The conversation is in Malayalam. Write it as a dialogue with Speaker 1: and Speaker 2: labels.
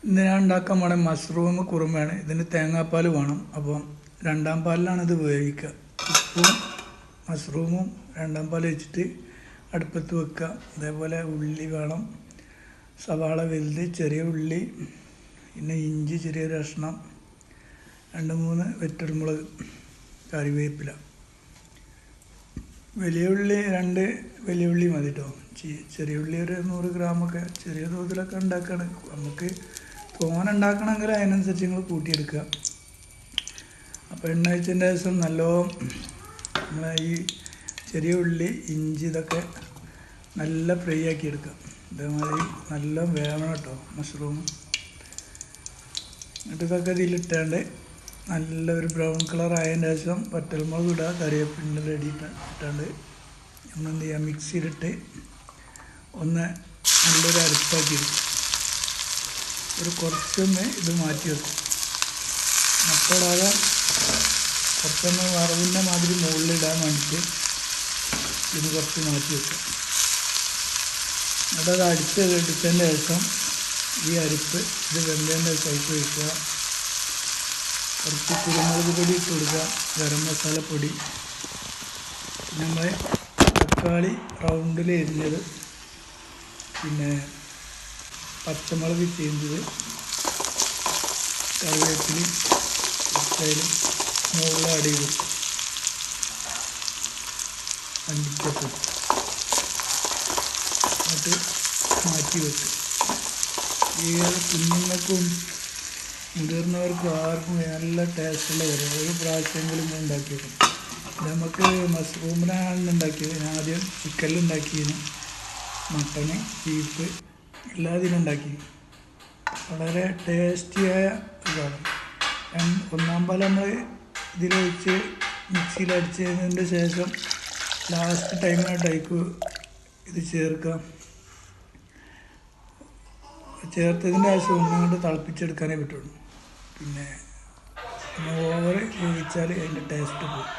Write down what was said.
Speaker 1: ഇന്ന് ഞാൻ ഉണ്ടാക്കാൻ പോണ മഷ്റൂം കുറുമയാണ്. ഇതിന് തേങ്ങാപ്പാൽ വേണം. അപ്പം രണ്ടാം പാലിലാണ് ഇത് വേവിക്കുക. ഉപ്പും മഷ്റൂമും രണ്ടാം പാൽ വെച്ചിട്ട് അടുപ്പത്ത് വെക്കുക. അതേപോലെ ഉള്ളി വേണം, സവാള വലുത്, ചെറിയ ഉള്ളി, പിന്നെ ഇഞ്ചി ചെറിയൊരു കഷ്ണം, 2-3 വെറ്റൽമുളക്, കറിവേപ്പില. വലിയ ഉള്ളി 2 വലിയ ഉള്ളി മതി കേട്ടോ. ചെറിയ ഉള്ളി ഒരു 100 ഗ്രാമൊക്കെ ചെറിയ തോതിലൊക്കെ ഉണ്ടാക്കുകയാണ്. നമുക്ക് തോനെ ഉണ്ടാക്കണമെങ്കിൽ അതിനനുസരിച്ച് നിങ്ങൾ കൂട്ടിയെടുക്കുക. അപ്പോൾ എണ്ണ ഒഴിച്ചതിൻ്റെ ശേഷം നല്ലോണം നമ്മളെ ഈ ചെറിയ ഉള്ളി, ഇഞ്ചി ഇതൊക്കെ നല്ല ഫ്രൈ ആക്കി എടുക്കുക. ഇതേമാതിരി നല്ല വേവണം കേട്ടോ മഷ്റൂം. എന്നിട്ട് ഇതൊക്കെ ഇതിലിട്ടാണ്ട് നല്ലൊരു ബ്രൗൺ കളർ ആയതിന് ശേഷം വറ്റൽമുളക് ഇടുക, കറിവേപ്പില റെഡി ഇട്ടാണ്ട് നമ്മളെന്ത് ചെയ്യുക, മിക്സിയിലിട്ട് ഒന്ന് നല്ലൊരു അരപ്പാക്കി എടുക്കും. കുറച്ചൊന്ന് ഇത് മാറ്റി വെക്കും. മക്കളാകെ കുറച്ചൊന്ന് വറവിൻ്റെ മാതിരി മുകളിലിടാൻ വേണ്ടിയിട്ട് ഇത് കുറച്ച് മാറ്റി വെക്കും. എന്നിട്ട് അത് എടുത്തതിൻ്റെ ശേഷം ഈ അരിപ്പ് ഇത് വെന്തതിൻ്റെ ശേഷം വയ്ക്കുക. കുറച്ച് കുരുമുളക് പൊടി ഇട്ട് കൊടുക്കുക, ഗരം മസാലപ്പൊടി, പിന്നെ നമ്മൾ തക്കാളി റൗണ്ടിൽ എരിഞ്ഞത്, പിന്നെ പച്ചമുളക് ചീന്തത്, കറിവേപ്പിലയും ഉച്ചയിലും മുകളിൽ ആഡ് ചെയ്ത് അണ്ടിച്ചപ്പ് എന്നിട്ട് മാറ്റി വെക്കും. ഈ കുഞ്ഞുങ്ങൾക്കും മുതിർന്നവർക്കും ആർക്കും നല്ല ടേസ്റ്റുള്ള കറിയാണ്. ഒരു പ്രാവശ്യമെങ്കിലും ഞാൻ ഉണ്ടാക്കിയേക്കും. നമുക്ക് മഷ്റൂമിനാണ് ഉണ്ടാക്കിയത്. ഞാൻ ആദ്യം ചിക്കനിലുണ്ടാക്കിയതിന്, മട്ടന്, ബീഫ് എല്ലാത്തിനും ഉണ്ടാക്കി. വളരെ ടേസ്റ്റിയായ ഇതാണ്. ഒന്നാം പാൽ നമ്മൾ ഇതിലൊഴിച്ച് മിക്സിയിലടിച്ചതിൻ്റെ ശേഷം ലാസ്റ്റ് ടൈമിനായിട്ടേക്ക് ഇത് ചേർക്കാം. ചേർത്തതിൻ്റെ ശേഷം ഒന്നുകൊണ്ട് തിളപ്പിച്ചെടുക്കാനേ പറ്റുള്ളൂ. പിന്നെ ഓവർ വേവിച്ചാൽ അതിൻ്റെ ടേസ്റ്റ് പോകും.